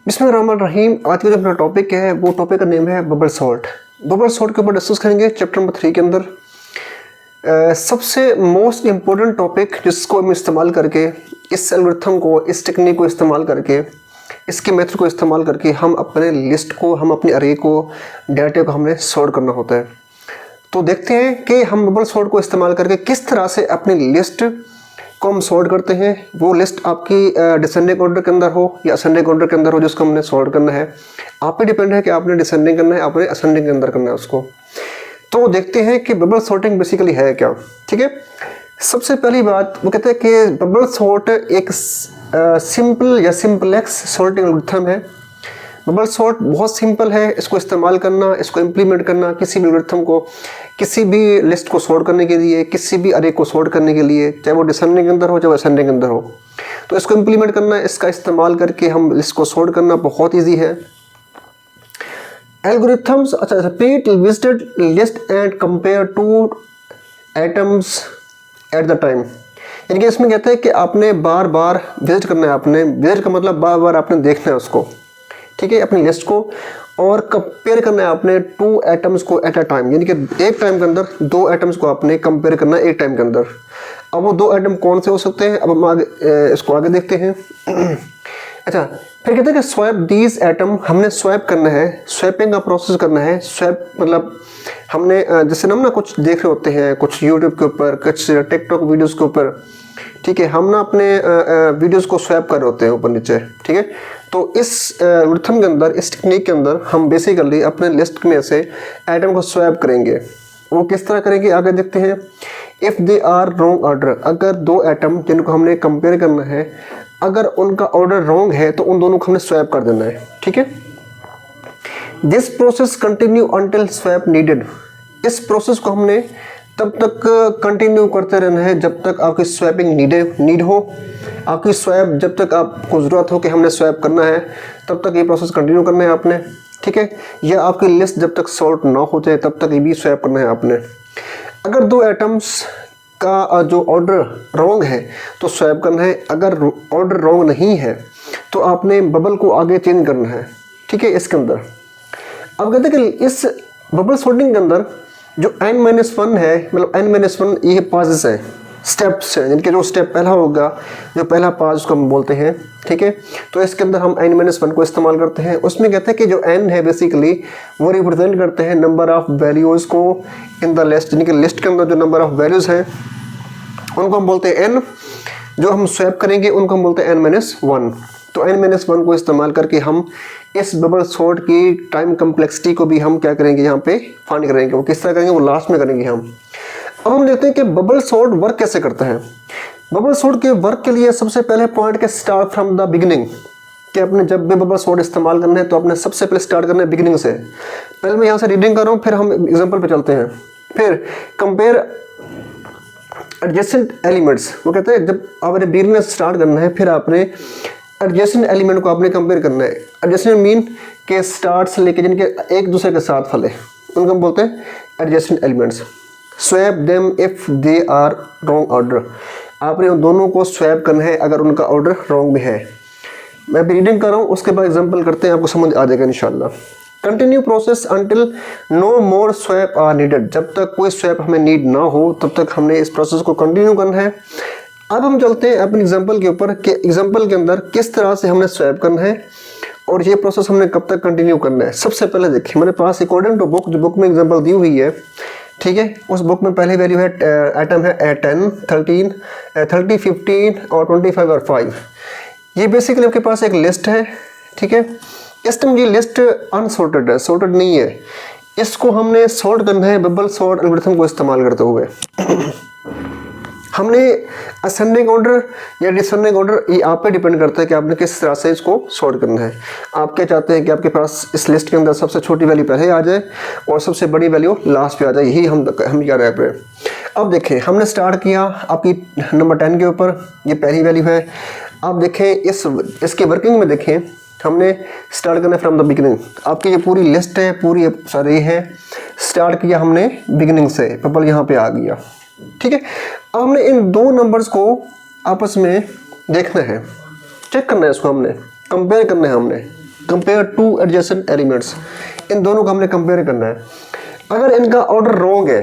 बिस्मिल्लाहिर्रहमानिर्रहीम। आज का जो अपना टॉपिक है वो टॉपिक का नेम है बबल सॉर्ट। बबल सॉर्ट के ऊपर डिस्कस करेंगे चैप्टर नंबर 3 के अंदर। सबसे मोस्ट इम्पोर्टेंट टॉपिक जिसको हम इस्तेमाल करके इस एल्गोरिथम को, इस टेक्निक को इस्तेमाल करके, इसके मेथड को इस्तेमाल करके हम अपने लिस्ट को, हम अपने अरे को, डाटा को हमने सॉर्ट करना होता है। तो देखते हैं कि हम बबल सॉर्ट को इस्तेमाल करके किस तरह से अपनी लिस्ट को हम सॉर्ट करते हैं। वो लिस्ट आपकी डिसेंडिंग ऑर्डर के अंदर हो या असेंडिंग ऑर्डर के अंदर हो, जिसको हमने सॉर्ट करना है। आप पे डिपेंड है कि आपने डिसेंडिंग करना है, आपने असेंडिंग के अंदर करना है उसको। तो देखते हैं कि बबल सॉर्टिंग बेसिकली है क्या। ठीक है, सबसे पहली बात वो कहते हैं कि बबल सॉर्ट एक सिंपल या सिंपलेक्स सॉर्टिंग एल्गोरिथम है। बबल सॉर्ट बहुत सिंपल है, इसको इस्तेमाल करना, इसको इम्प्लीमेंट करना किसी भी एल्गोरिथम को, किसी भी लिस्ट को सॉर्ट करने के लिए, किसी भी अरे को सॉर्ट करने के लिए, चाहे वो डिसेंडिंग के अंदर हो चाहे असेंडिंग के अंदर हो। तो इसको इम्प्लीमेंट करना, इसका इस्तेमाल करके हम लिस्ट को सॉर्ट करना बहुत ईजी है। Algorithms repeat visited list and compare two atoms at the time. यानी कि इसमें कहते हैं कि आपने बार बार विजिट करना है। आपने विजिट का मतलब बार बार आपने देखना है उसको, ठीक है, अपनी लिस्ट को, और कंपेयर करना है आपने टू एटम्स को एट अ टाइम। यानी कि एक टाइम के अंदर दो एटम्स को आपने कंपेयर करना है एक टाइम के अंदर। अब वो दो एटम कौन से हो सकते हैं, अब हम इसको आगे देखते हैं। अच्छा, फिर कहते हैं कि स्वैप दीज एटम, हमने स्वैप करना है, स्वैपिंग का प्रोसेस करना है। स्वैप मतलब हमने जैसे हम ना कुछ देख रहे होते हैं, कुछ यूट्यूब के ऊपर, कुछ टिकटॉक वीडियोज़ के ऊपर, ठीक है, हम ना अपने वीडियोस को स्वैप कर रहे होते हैं ऊपर नीचे। ठीक है, तो इस एल्गोरिथम के अंदर, इस टेक्निक के अंदर हम बेसिकली अपने लिस्ट में से एटम को स्वैप करेंगे। वो किस तरह करेंगे आगे देखते हैं। If they are wrong order, अगर दो एटम जिनको हमने कंपेयर करना है, अगर उनका ऑर्डर रॉन्ग है तो उन दोनों को हमने स्वैप कर देना है। ठीक है, this process continue until swap needed. इस प्रोसेस को हमने तब तक कंटिन्यू करते रहना है जब तक आपकी स्वैपिंग नीड हो। आपकी स्वैप जब तक आपको ज़रूरत हो कि हमने स्वैप करना है, तब तक ये प्रोसेस कंटिन्यू करना है आपने। ठीक है, या आपकी लिस्ट जब तक सॉर्ट ना हो जाए तब तक ये भी स्वैप करना है आपने। अगर दो एटम्स का जो ऑर्डर रॉन्ग है तो स्वैप करना है, अगर ऑर्डर रॉन्ग नहीं है तो आपने बबल को आगे चेंज करना है। ठीक है, इसके अंदर अब कहते हैं कि इस बबल सॉर्टिंग के अंदर जो n-1 है, मतलब n-1 ये पासेस है, स्टेप्स हैं, जिनके जो स्टेप पहला होगा, जो पहला पास उसको हम बोलते हैं। ठीक है, तो इसके अंदर हम n-1 को इस्तेमाल करते हैं। उसमें कहते हैं कि जो n है बेसिकली वो रिप्रेजेंट करते हैं नंबर ऑफ़ वैल्यूज़ को इन द लिस्ट। यानी कि लिस्ट के अंदर जो नंबर ऑफ़ वैल्यूज़ हैं उनको हम बोलते हैं n, जो हम स्वैप करेंगे उनको हम बोलते हैं n-1। तो n-1 को इस्तेमाल करके हम इस बबल सॉर्ट की टाइम कम्प्लेक्सिटी को भी हम क्या करेंगे, यहाँ पे फाइंड करेंगे। वो किस तरह करेंगे वो लास्ट में करेंगे हम। अब हम देखते हैं कि बबल सॉर्ट वर्क कैसे करता है। बबल सॉर्ट के वर्क के लिए सबसे पहले पॉइंट के स्टार्ट फ्रॉम द बिगिनिंग, कि आपने जब भी बबल सॉर्ट इस्तेमाल करना है तो आपने सबसे पहले स्टार्ट करना है बिगिनिंग से। पहले मैं यहाँ से रीडिंग कर रहा हूँ, फिर हम एग्जाम्पल पे चलते हैं। फिर कंपेयर एडजेसेंट एलिमेंट्स, वो कहते हैं जब आपने बिगिनिंग से स्टार्ट करना है फिर आपने एडजेसेंट एलिमेंट को आपने कंपेयर करना है। एडजेसेंट मीन के स्टार्ट से लेके जिनके एक दूसरे के साथ फले, उनको हम बोलते हैं adjacent elements. Swap them if they are wrong order, आपने उन दोनों को स्वैप करना है अगर उनका ऑर्डर रॉन्ग में है। मैं भी रीडिंग कर रहा हूँ, उसके बाद एग्जांपल करते हैं, आपको समझ आ जाएगा इंशाल्लाह। Continue process until no more swap are needed, जब तक कोई स्वैप हमें नीड ना हो तब तक हमने इस प्रोसेस को कंटिन्यू करना है। अब हम चलते हैं अपने एग्जांपल के ऊपर कि एग्जांपल के अंदर किस तरह से हमने स्वैप करना है और ये प्रोसेस हमने कब तक कंटिन्यू करना है। सबसे पहले देखिए, मेरे पास अकॉर्डिंग टू बुक, जो बुक में एग्जांपल दी हुई है, ठीक है, उस बुक में पहली वैल्यू है एटम है 10, 13, 30, 15 और 25 और 5। ये बेसिकली आपके पास एक लिस्ट है। ठीक है, इस टाइम ये लिस्ट अनसॉर्टेड है, सॉर्टेड नहीं है। इसको हमने सॉर्ट करना है बबल सॉर्ट एल्गोरिथम को इस्तेमाल करते हुए। हमने असेंडिंग ऑर्डर या डिसेंडिंग ऑर्डर, ये आप पे डिपेंड करता है कि आपने किस तरह से इसको सॉर्ट करना है। आप क्या चाहते हैं कि आपके पास इस लिस्ट के अंदर सबसे छोटी वैल्यू पहले आ जाए और सबसे बड़ी वैल्यू लास्ट पे आ जाए, यही हम क्या रहे हैं। अब देखें, हमने स्टार्ट किया आपकी नंबर 10 के ऊपर, ये पहली वैल्यू है। अब देखें इसके वर्किंग में देखें, हमने स्टार्ट करना है फ्रॉम द बिगिनिंग। आपकी ये पूरी लिस्ट है, पूरी सारी है, स्टार्ट किया हमने बिगिनिंग से, बबल यहाँ पे आ गया। ठीक है, अब हमने इन दो नंबर्स को आपस में देखना है, चेक करना है, इसको हमने कंपेयर करना है हमने। कंपेयर टू एडजेसेंट एलिमेंट्स, इन दोनों को हमने कंपेयर करना है। अगर इनका ऑर्डर रॉन्ग है,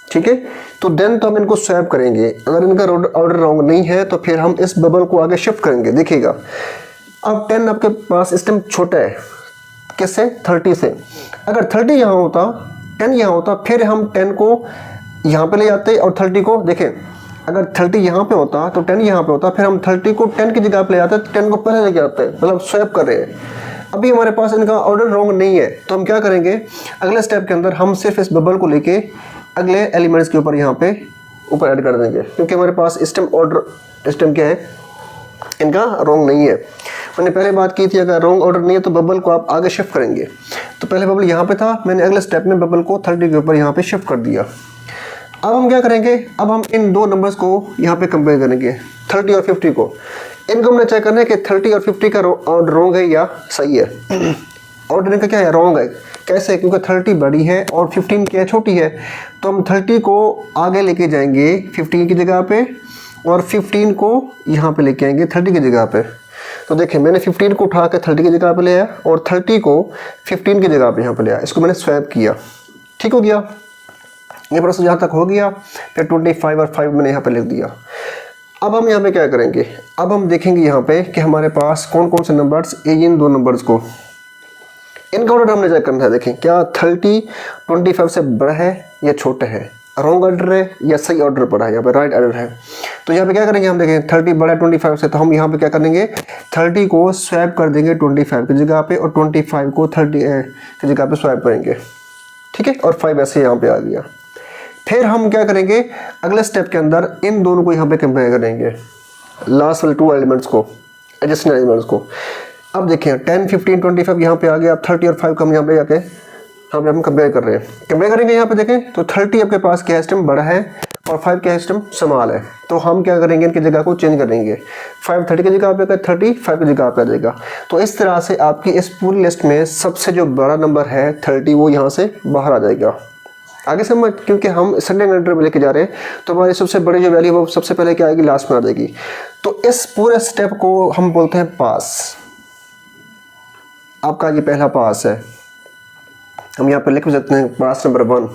ठीक है, तो देन तो हम इनको स्वैप करेंगे। अगर इनका ऑर्डर रॉन्ग नहीं है तो फिर हम इस बबल को आगे शिफ्ट करेंगे। देखिएगा अब 10 आपके पास इस टाइम छोटा है, किससे? 30 से। अगर 30 यहाँ होता, 10 यहाँ होता, फिर हम 10 को यहाँ पे ले जाते और 30 को, देखें अगर 30 यहाँ पे होता तो 10 यहाँ पे होता, फिर हम 30 को 10 की जगह पे ले जाते, 10 को पहले लेके आते हैं, मतलब स्वैप कर रहे हैं। अभी हमारे पास इनका ऑर्डर रॉन्ग नहीं है तो हम क्या करेंगे, अगले स्टेप के अंदर हम सिर्फ इस बबल को लेके अगले एलिमेंट्स के ऊपर यहाँ पे ऊपर ऐड कर देंगे, क्योंकि हमारे पास इस टाइम ऑर्डर इस टाइम क्या है, इनका रॉन्ग नहीं है। मैंने पहले बात की थी अगर रॉन्ग ऑर्डर नहीं है तो बबल को आप आगे शिफ्ट करेंगे। तो पहले बबल यहाँ पे था, मैंने अगले स्टेप में बबल को 30 के ऊपर यहाँ पे शिफ्ट कर दिया। अब हम क्या करेंगे, अब हम इन दो नंबर्स को यहाँ पे कंपेयर करेंगे, 30 और 50 को। इनको हमने चेक करना है कि 30 और 50 का ऑर्डर रॉन्ग है या सही है। ऑर्डर इनका क्या है, रॉन्ग है। कैसे? क्योंकि 30 बड़ी है और 15 क्या है, छोटी है। तो हम 30 को आगे लेके जाएंगे 15 की जगह पे और 15 को यहाँ पे लेके आएंगे 30 की जगह पे। तो देखिए मैंने 15 को उठा के 30 की जगह पे ले आया और 30 को 15 की जगह पे यहाँ पे ले आया, इसको मैंने स्वैप किया। ठीक हो गया, ये प्रोसेस यहाँ तक हो गया। फिर 25 और 5 मैंने यहाँ पे लिख दिया। अब हम यहाँ पे क्या करेंगे, अब हम देखेंगे यहाँ पे कि हमारे पास कौन कौन से नंबर्स, इन दो नंबर्स को इनका ऑर्डर हमने चेक करना है। देखें क्या 30 25 से बड़ा है या छोटा है, रॉन्ग ऑर्डर है या सही ऑर्डर पड़ा है, यहाँ पे राइट ऑर्डर है। तो यहाँ पे क्या करेंगे, हम देखें 30 बड़ा है 25 से, तो हम यहाँ पे क्या करेंगे, 30 को स्वैप कर देंगे 25 की जगह पे और 25 को 30 की जगह पे स्वैप करेंगे। ठीक है, और 5 ऐसे यहाँ पे आ गया। फिर हम क्या करेंगे, अगले स्टेप के अंदर इन दोनों को यहाँ पे कंपेयर करेंगे, लास्ट वाले 2 एलिमेंट्स को, एडजेसेंट एलिमेंट्स को। अब देखिए 10 15 25 यहाँ पे आ गया। अब 30 और 5 का हम यहाँ पे जाके हम कंपेयर कर रहे हैं, कंपेयर करेंगे। यहाँ पे देखें तो 30 आपके पास क्या है, सिस्टम बड़ा है और 5 क्या है, सिस्टम स्मॉल है। तो हम क्या करेंगे, इनकी जगह को चेंज करेंगे। 5 30 की जगह पे, 30 5 की जगह पे आ जाएगा। तो इस तरह से आपकी इस पूरी लिस्ट में सबसे जो बड़ा नंबर है 30, वो यहाँ से बाहर आ जाएगा। आगे समझ, क्योंकि हम असेंडिंग ऑर्डर में लेके जा रहे हैं तो हमारी सबसे बड़ी जो वैल्यू वो सबसे पहले क्या आएगी, लास्ट में आ जाएगी। तो इस पूरे स्टेप को हम बोलते हैं पास। आपका ये पहला पास है, हम यहाँ पर लिख भी सकते हैं पास नंबर 1।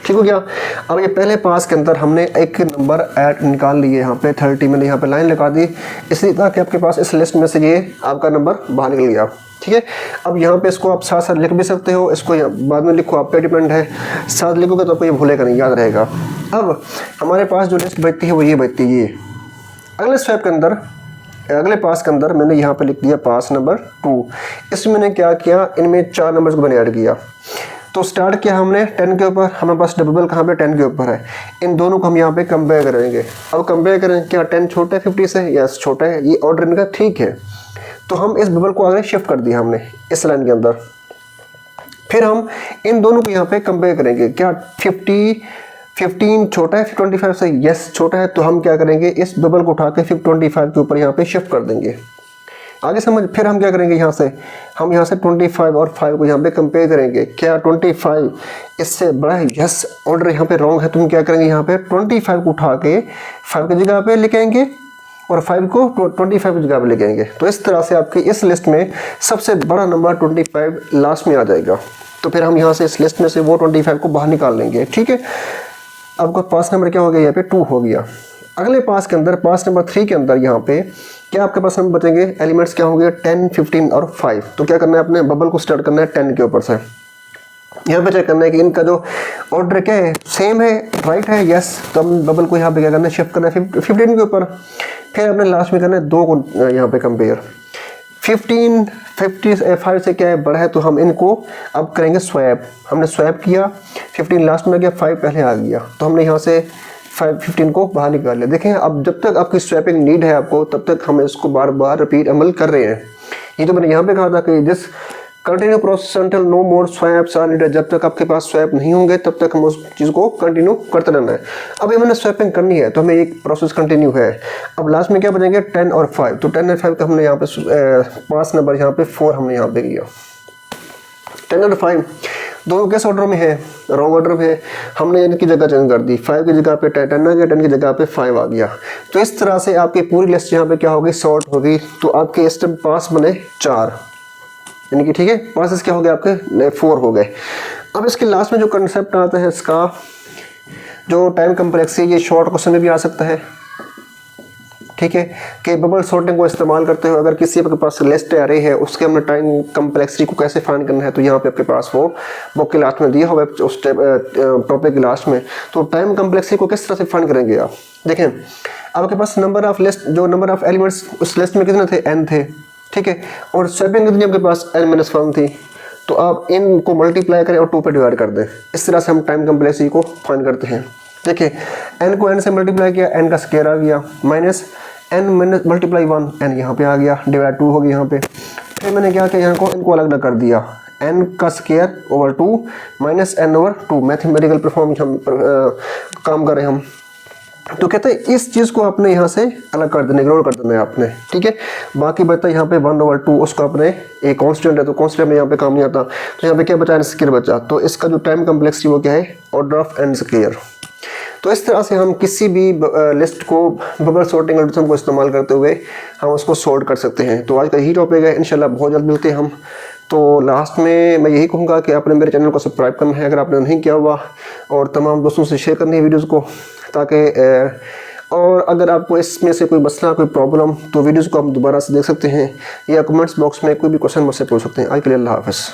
ठीक हो गया। अब ये पहले पास के अंदर हमने एक नंबर ऐड निकाल लिए, यहाँ पे 30 मैंने यहाँ पे लाइन लगा दी, इसलिए ताकि आपके पास इस लिस्ट में से ये आपका नंबर बाहर निकल गया। ठीक है, अब यहाँ पे इसको आप साथ साथ लिख भी सकते हो, इसको बाद में लिखो, आप पे डिपेंड है। साथ लिखोगे तो आपको ये भूलेगा नहीं, याद रहेगा। अब हमारे पास जो लिस्ट बचती है वो ये बचती है। ये अगले स्टेप के अंदर, अगले पास के अंदर मैंने यहाँ पे लिख दिया पास नंबर 2। इसमें मैंने क्या किया, इनमें 4 नंबर्स को मैंने ऐड किया। तो स्टार्ट किया हमने 10 के ऊपर, हमारे पास डबल कहाँ पे 10 के ऊपर है। इन दोनों को हम यहाँ पे कंपेयर करेंगे। अब कंपेयर करें, क्या 10 छोटा है 50 से? यस छोटा है, ये ऑर्डर इनका ठीक है। तो हम इस बबल को आगे शिफ्ट कर दिया हमने इस लाइन के अंदर। फिर हम इन दोनों को यहाँ पे कंपेयर करेंगे, क्या 15 छोटा है 25 से? यस छोटा है। तो हम क्या करेंगे, इस बबल को उठा के 25 के ऊपर यहाँ पे शिफ्ट कर देंगे। आगे समझ। फिर हम क्या करेंगे, यहाँ से हम यहाँ से 25 और 5 को यहाँ पे कंपेयर करेंगे, क्या 25 इससे बड़ा है? यस ऑर्डर यहाँ पे रॉन्ग है। तो हम क्या करेंगे, यहाँ पे 25 को उठा के 5 की जगह पे लेके आएंगे और 5 को 25 की जगह पे लेके आएंगे। तो इस तरह से आपकी इस लिस्ट में सबसे बड़ा नंबर 25 लास्ट में आ जाएगा। तो फिर हम यहाँ से इस लिस्ट में से वो 25 को बाहर निकाल लेंगे। ठीक है, आपका पास नंबर क्या हो गया, यहाँ पे 2 हो गया। अगले पास के अंदर, पास नंबर 3 के अंदर यहाँ पे क्या आपके पास नंबर बचेंगे, एलिमेंट्स क्या होंगे, 10 15 और 5। तो क्या करना है, अपने बबल को स्टार्ट करना है 10 के ऊपर से। यहाँ पे चेक करना है कि इनका जो ऑर्डर क्या है, सेम है, राइट है, यस। तो हम बबल को यहाँ पे क्या करना है, शिफ्ट करना है 15 के ऊपर। फिर अपने लास्ट में करना है 2 को यहाँ पे कंपेयर। 15 55 से क्या है, बड़ा है, तो हम इनको अब करेंगे स्वैप। हमने स्वैप किया, 15 लास्ट में आ गया, 5 पहले आ गया। तो हमने यहाँ से 15 को बाहर निकाल लिया। देखें, अब जब तक आपकी स्वैपिंग नीड है आपको, तब तक हम इसको बार बार रिपीट अमल कर रहे हैं। ये तो मैंने यहाँ पे कहा था कि जिस continue process until no more swaps are needed, जब तक आपके पास स्वैप नहीं होंगे तब तक हम उस चीज़ को कंटिन्यू करते रहना है। अब मैंने स्वैपिंग करनी है तो हमें एक प्रोसेस कंटिन्यू है। अब लास्ट में क्या बचेंगे, 10 और 5। तो 10 और 5 का हमने यहाँ पे 5 नंबर यहाँ पे 4 हमने यहाँ पे किया। 10 और 5 दोनों किस ऑर्डर में है, रॉन्ग ऑर्डर में है। हमने इनकी जगह चेंज कर दी, 5 की जगह पे 10 आ गया, 10 की जगह पे 5 आ गया। तो इस तरह से आपकी पूरी लिस्ट यहाँ पे क्या होगी, सॉर्ट होगी। तो आपके इस टाइम पास बने 4। यानी कि ठीक है, प्रोसेस क्या हो गया आपके 4 हो गए। अब इसके लास्ट में जो कंसेप्ट आता है इसका जो टाइम कम्प्लेक्सिटी, ये शॉर्ट क्वेश्चन में भी आ सकता है, ठीक है, कि बबल सॉर्टिंग को इस्तेमाल करते हुए अगर किसी आपके पास लिस्ट आ रही है उसके हमने टाइम कम्प्लेक्सिटी को कैसे फाइंड करना है, तो यहाँ पे आपके पास वो बुक के लास्ट में दिया हुआ है, उस टॉपिक के लास्ट में। तो टाइम कम्प्लेक्सिटी को किस तरह से फाइंड करेंगे आप देखें। आपके पास नंबर ऑफ लिस्ट, जो नंबर ऑफ एलिमेंट्स उस लिस्ट में कितने थे, n थे, ठीक है, और स्वैपिंग कितनी आपके पास n-1 थी, तो आप इन को मल्टीप्लाई करें और 2 पे डिवाइड कर दें। इस तरह से हम टाइम कम्प्लेक्सिटी को फाइंड करते हैं। देखिए n को n से मल्टीप्लाई किया, n का स्क्वायर आ गया, minus n minus multiply 1, n यहाँ पे आ गया, डिवाइड 2 हो गया यहाँ पे। फिर मैंने क्या किया, यहाँ को इनको अलग अलग कर दिया, n का square over 2 minus n over 2, mathematical performance हम काम कर रहे हैं हम। तो कहते हैं इस चीज़ को आपने यहाँ से अलग कर देना, इग्नोर कर देना है आपने, ठीक है। बाकी बचा यहाँ पे 1/2, उसको आपने एक कांस्टेंट है तो कांस्टेंट में यहाँ पे काम नहीं आता, तो यहाँ पे क्या बचा, n स्क्वायर बचा। तो इसका जो टाइम कम्प्लेक्सिटी वो क्या है, ऑर्डर ऑफ n स्क्वायर। तो इस तरह से हम किसी भी लिस्ट को बबल सॉर्टिंग एल्गोरिथम को इस्तेमाल करते हुए हम उसको सॉर्ट कर सकते हैं। तो आज का यही टॉपिक है, इंशाल्लाह बहुत जल्द मिलते हैं हम। तो लास्ट में मैं यही कहूँगा कि आपने मेरे चैनल को सब्सक्राइब करना है अगर आपने नहीं किया हुआ, और तमाम दोस्तों से शेयर करनी है वीडियोज़ को, ताकि और अगर आपको इसमें से कोई मसला, कोई प्रॉब्लम, तो वीडियोज़ को आप दोबारा से देख सकते हैं या कमेंट्स बॉक्स में कोई भी क्वेश्चन मुझसे पूछ सकते हैं। आज के लिए अल्लाह हाफ़िज़।